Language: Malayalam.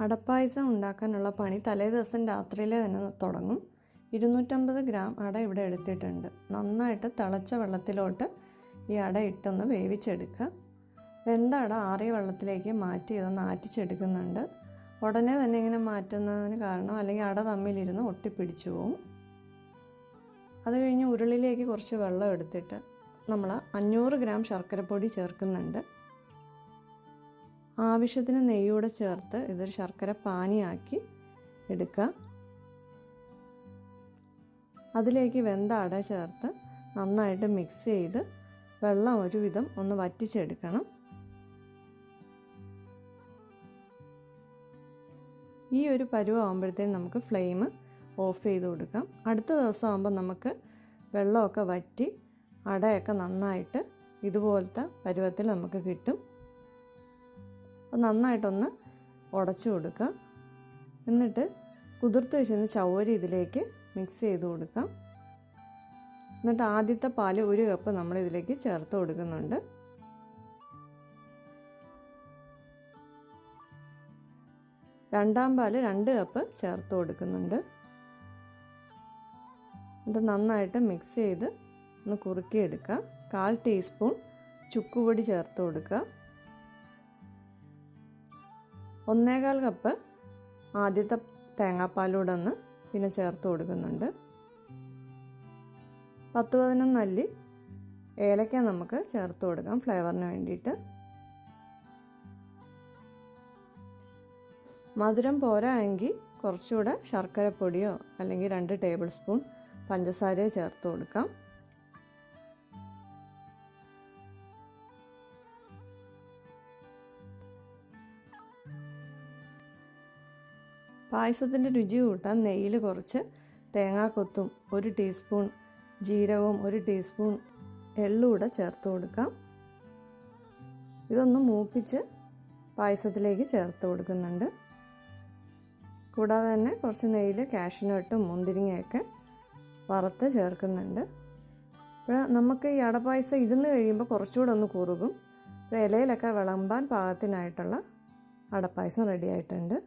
അടപ്പായസം ഉണ്ടാക്കാനുള്ള പണി തലേദിവസം രാത്രിയിലെ തന്നെ തുടങ്ങും. 250 ഗ്രാം അട ഇവിടെ എടുത്തിട്ടുണ്ട്. നന്നായിട്ട് തിളച്ച വെള്ളത്തിലോട്ട് ഈ അട ഇട്ടൊന്ന് വേവിച്ചെടുക്കുക. വെന്ത അട ആറിയ വെള്ളത്തിലേക്ക് മാറ്റി ഇതൊന്ന് ആറ്റിച്ചെടുക്കുന്നുണ്ട്. ഉടനെ തന്നെ ഇങ്ങനെ മാറ്റുന്നതിന് കാരണം അല്ലെങ്കിൽ അട തമ്മിലിരുന്ന് ഒട്ടിപ്പിടിച്ചു പോവും. അത് കഴിഞ്ഞ് ഉരുളിലേക്ക് കുറച്ച് വെള്ളം എടുത്തിട്ട് നമ്മൾ 500 ഗ്രാം ശർക്കരപ്പൊടി ചേർക്കുന്നുണ്ട്. ആവശ്യത്തിന് നെയ്യൂടെ ചേർത്ത് ഇതൊരു ശർക്കര പാനിയാക്കി എടുക്കുക. അതിലേക്ക് വെന്ത അട ചേർത്ത് നന്നായിട്ട് മിക്സ് ചെയ്ത് വെള്ളം ഒരുവിധം ഒന്ന് വറ്റിച്ചെടുക്കണം. ഈ ഒരു പരുവമാകുമ്പോഴത്തേക്കും നമുക്ക് ഫ്ലെയിം ഓഫ് ചെയ്ത് കൊടുക്കാം. അടുത്ത ദിവസം ആകുമ്പോൾ നമുക്ക് വെള്ളമൊക്കെ വറ്റി അടയൊക്കെ നന്നായിട്ട് ഇതുപോലത്തെ പരുവത്തിൽ നമുക്ക് കിട്ടും. അപ്പോൾ നന്നായിട്ടൊന്ന് ഉടച്ചു കൊടുക്കുക. എന്നിട്ട് കുതിർത്ത് വെച്ചിരുന്ന ചവ്വരി ഇതിലേക്ക് മിക്സ് ചെയ്ത് കൊടുക്കാം. എന്നിട്ട് ആദ്യത്തെ പാല് 1 കപ്പ് നമ്മൾ ഇതിലേക്ക് ചേർത്ത് കൊടുക്കുന്നുണ്ട്. രണ്ടാം പാല് 2 കപ്പ് ചേർത്ത് കൊടുക്കുന്നുണ്ട്. ഇത് നന്നായിട്ട് മിക്സ് ചെയ്ത് ഒന്ന് കുറുക്കിയെടുക്കുക. 1/4 ടീസ്പൂൺ ചുക്കുപൊടി ചേർത്ത് കൊടുക്കുക. 1/4 കപ്പ് ആദ്യത്തെ തേങ്ങാപ്പാലൂടെ ഒന്ന് പിന്നെ ചേർത്ത് കൊടുക്കുന്നുണ്ട്. 10-11 അല്ലി ഏലക്ക നമുക്ക് ചേർത്ത് കൊടുക്കാം ഫ്ലേവറിന് വേണ്ടിയിട്ട്. മധുരം പോരാ എങ്കിൽ കുറച്ചുകൂടെ ശർക്കരപ്പൊടിയോ അല്ലെങ്കിൽ 2 ടേബിൾ സ്പൂൺ പഞ്ചസാരയോ ചേർത്ത് കൊടുക്കാം. പായസത്തിൻ്റെ രുചി കൂട്ടാൻ നെയ്യിൽ കുറച്ച് തേങ്ങാക്കൊത്തും 1 ടീസ്പൂൺ ജീരകവും 1 ടീസ്പൂൺ എള്ളൂടെ ചേർത്ത് കൊടുക്കാം. ഇതൊന്ന് മൂപ്പിച്ച് പായസത്തിലേക്ക് ചേർത്ത് കൊടുക്കുന്നുണ്ട്. കൂടാതെ തന്നെ കുറച്ച് നെയ്യിൽ കാഷ്യൂനട്ടും മുന്തിരിങ്ങയൊക്കെ വറുത്ത് ചേർക്കുന്നുണ്ട്. അപ്പോൾ നമുക്ക് ഈ അടപ്പായസം ഇരുന്ന് കഴിയുമ്പോൾ കുറച്ചുകൂടെ ഒന്ന് കുറുകും. ഇലയിലൊക്കെ വിളമ്പാൻ പാകത്തിനായിട്ടുള്ള അടപ്പായസം റെഡി ആയിട്ടുണ്ട്.